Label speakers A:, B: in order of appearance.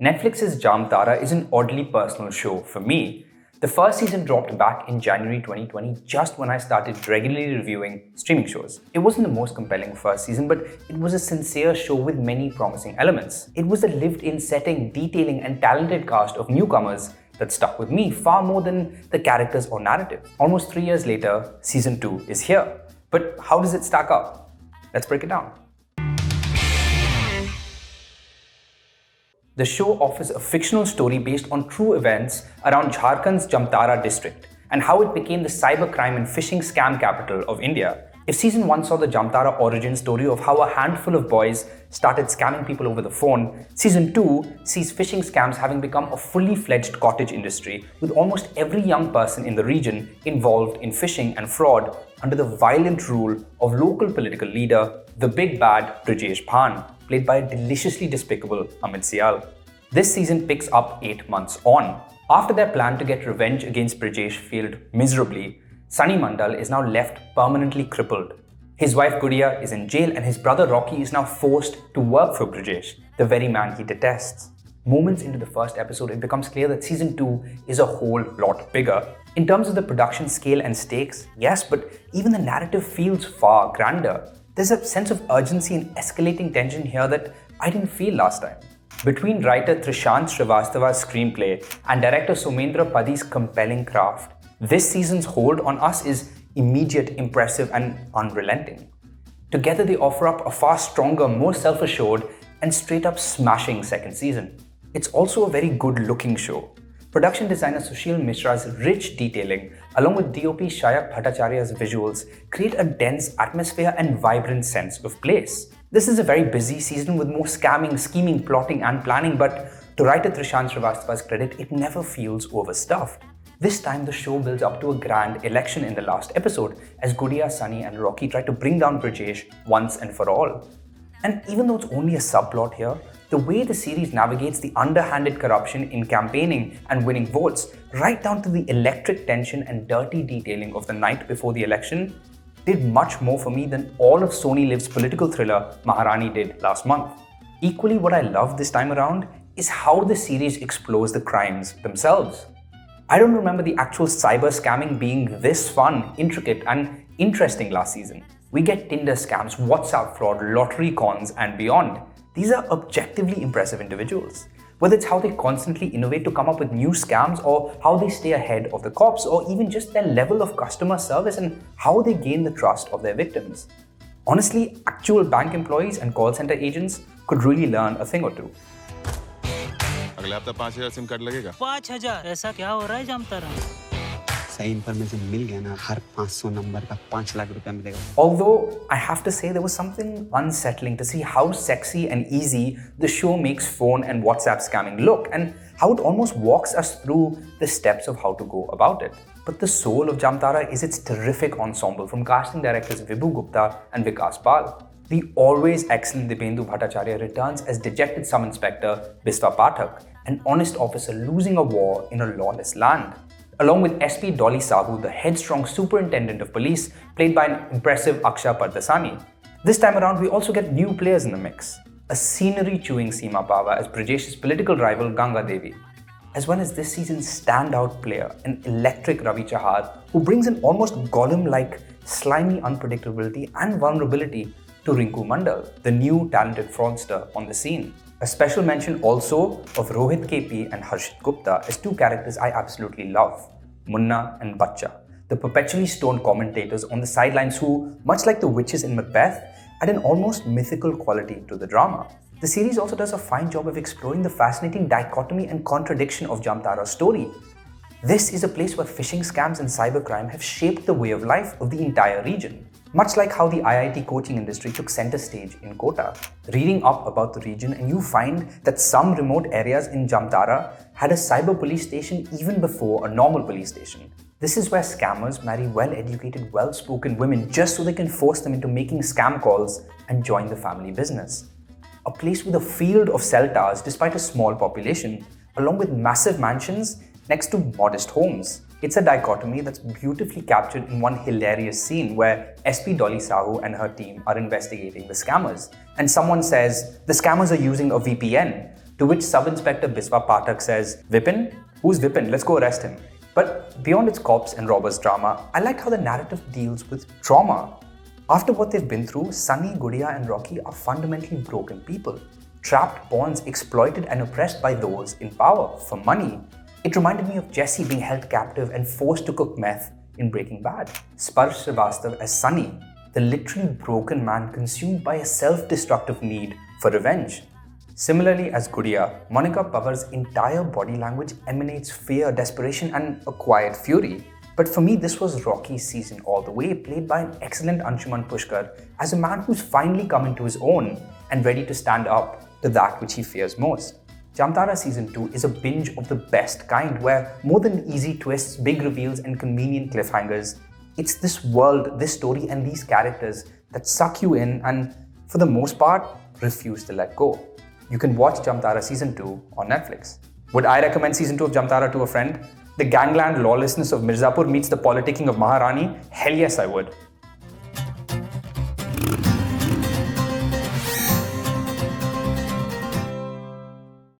A: Netflix's Jamtara is an oddly personal show for me. The first season dropped back in January 2020, just when I started regularly reviewing streaming shows. It wasn't the most compelling first season, but it was a sincere show with many promising elements. It was a lived-in setting, detailing, and talented cast of newcomers that stuck with me far more than the characters or narrative. Almost 3 years later, season 2 is here. But how does it stack up? Let's break it down. The show offers a fictional story based on true events around Jharkhand's Jamtara district and how it became the cybercrime and phishing scam capital of India. If season 1 saw the Jamtara origin story of how a handful of boys started scamming people over the phone, season 2 sees phishing scams having become a fully fledged cottage industry with almost every young person in the region involved in phishing and fraud under the violent rule of local political leader, the big bad Brijesh Bhan, played by a deliciously despicable Amit Sial. This season picks up 8 months on. After their plan to get revenge against Brijesh failed miserably, Sunny Mandal is now left permanently crippled. His wife Gudiya is in jail and his brother Rocky is now forced to work for Brijesh, the very man he detests. Moments into the first episode, it becomes clear that season 2 is a whole lot bigger. In terms of the production scale and stakes, yes, but even the narrative feels far grander. There's a sense of urgency and escalating tension here that I didn't feel last time. Between writer Trishant Shrivastava's screenplay and director Somendra Padi's compelling craft, this season's hold on us is immediate, impressive, and unrelenting. Together they offer up a far stronger, more self-assured, and straight-up smashing second season. It's also a very good-looking show. Production designer Sushil Mishra's rich detailing, along with DOP Shayak Bhattacharya's visuals, create a dense atmosphere and vibrant sense of place. This is a very busy season with more scamming, scheming, plotting, and planning, but to writer Trishant Srivastava's credit, it never feels overstuffed. This time, the show builds up to a grand election in the last episode, as Gudiya, Sunny, and Rocky try to bring down Brijesh once and for all. And even though it's only a subplot here, the way the series navigates the underhanded corruption in campaigning and winning votes, right down to the electric tension and dirty detailing of the night before the election, did much more for me than all of Sony Liv's political thriller Maharani did last month. Equally, what I love this time around is how the series explores the crimes themselves. I don't remember the actual cyber scamming being this fun, intricate, and interesting last season. We get Tinder scams, WhatsApp fraud, lottery cons, and beyond. These are objectively impressive individuals. Whether it's how they constantly innovate to come up with new scams, or how they stay ahead of the cops, or even just their level of customer service and how they gain the trust of their victims. Honestly, actual bank employees and call center agents could really learn a thing or two.
B: अगले हफ्ते 5,000 SIM card लगेगा
C: 5,000 ऐसा क्या हो रहा है जामतारा
D: सही information मिल गया ना हर 500 नंबर का 5 लाख रुपया मिलेगा.
A: Although I have to say there was something unsettling to see how sexy and easy the show makes phone and WhatsApp scamming look, and how it almost walks us through the steps of how to go about it. But the soul of Jamtara is its terrific ensemble from casting directors Vibhu Gupta and Vikas Pal. The always excellent Dibyendu Bhattacharya returns as dejected sub-inspector Biswa Pathak, an honest officer losing a war in a lawless land. Along with SP Dolly Sahu, the headstrong superintendent of police, played by an impressive Aksha Pardasani. This time around, we also get new players in the mix. A scenery-chewing Seema Pava as Brajesh's political rival Ganga Devi, as well as this season's standout player, an electric Ravi Chahar, who brings an almost Gollum-like slimy unpredictability and vulnerability to Rinku Mandal, the new talented fraudster on the scene. A special mention also of Rohit KP and Harshit Gupta as two characters I absolutely love, Munna and Bachcha, the perpetually stoned commentators on the sidelines who, much like the witches in Macbeth, add an almost mythical quality to the drama. The series also does a fine job of exploring the fascinating dichotomy and contradiction of Jamtara's story. This is a place where phishing scams and cybercrime have shaped the way of life of the entire region. Much like how the IIT coaching industry took center stage in Kota. Reading up about the region, and you find that some remote areas in Jamtara had a cyber police station even before a normal police station. This is where scammers marry well-educated, well-spoken women just so they can force them into making scam calls and join the family business. A place with a field of cell towers despite a small population, along with massive mansions next to modest homes. It's a dichotomy that's beautifully captured in one hilarious scene where SP Dolly Sahu and her team are investigating the scammers. And someone says, the scammers are using a VPN. to which Sub-Inspector Biswa Pathak says, Vipin? Who's Vipin? Let's go arrest him. But beyond its cops and robbers drama, I like how the narrative deals with trauma. After what they've been through, Sunny, Gudiya and Rocky are fundamentally broken people. Trapped pawns, exploited and oppressed by those in power for money. It reminded me of Jesse being held captive and forced to cook meth in Breaking Bad. Sparsh Shrivastava as Sunny, the literally broken man consumed by a self-destructive need for revenge. Similarly as Gudiya, Monika Panwar's entire body language emanates fear, desperation and a quiet fury. But for me, this was Rocky's season all the way, played by an excellent Anshuman Pushkar as a man who's finally come into his own and ready to stand up to that which he fears most. Jamtara Season 2 is a binge of the best kind where more than easy twists, big reveals and convenient cliffhangers, it's this world, this story and these characters that suck you in and for the most part, refuse to let go. You can watch Jamtara Season 2 on Netflix. Would I recommend Season 2 of Jamtara to a friend? The gangland lawlessness of Mirzapur meets the politicking of Maharani? Hell yes I would.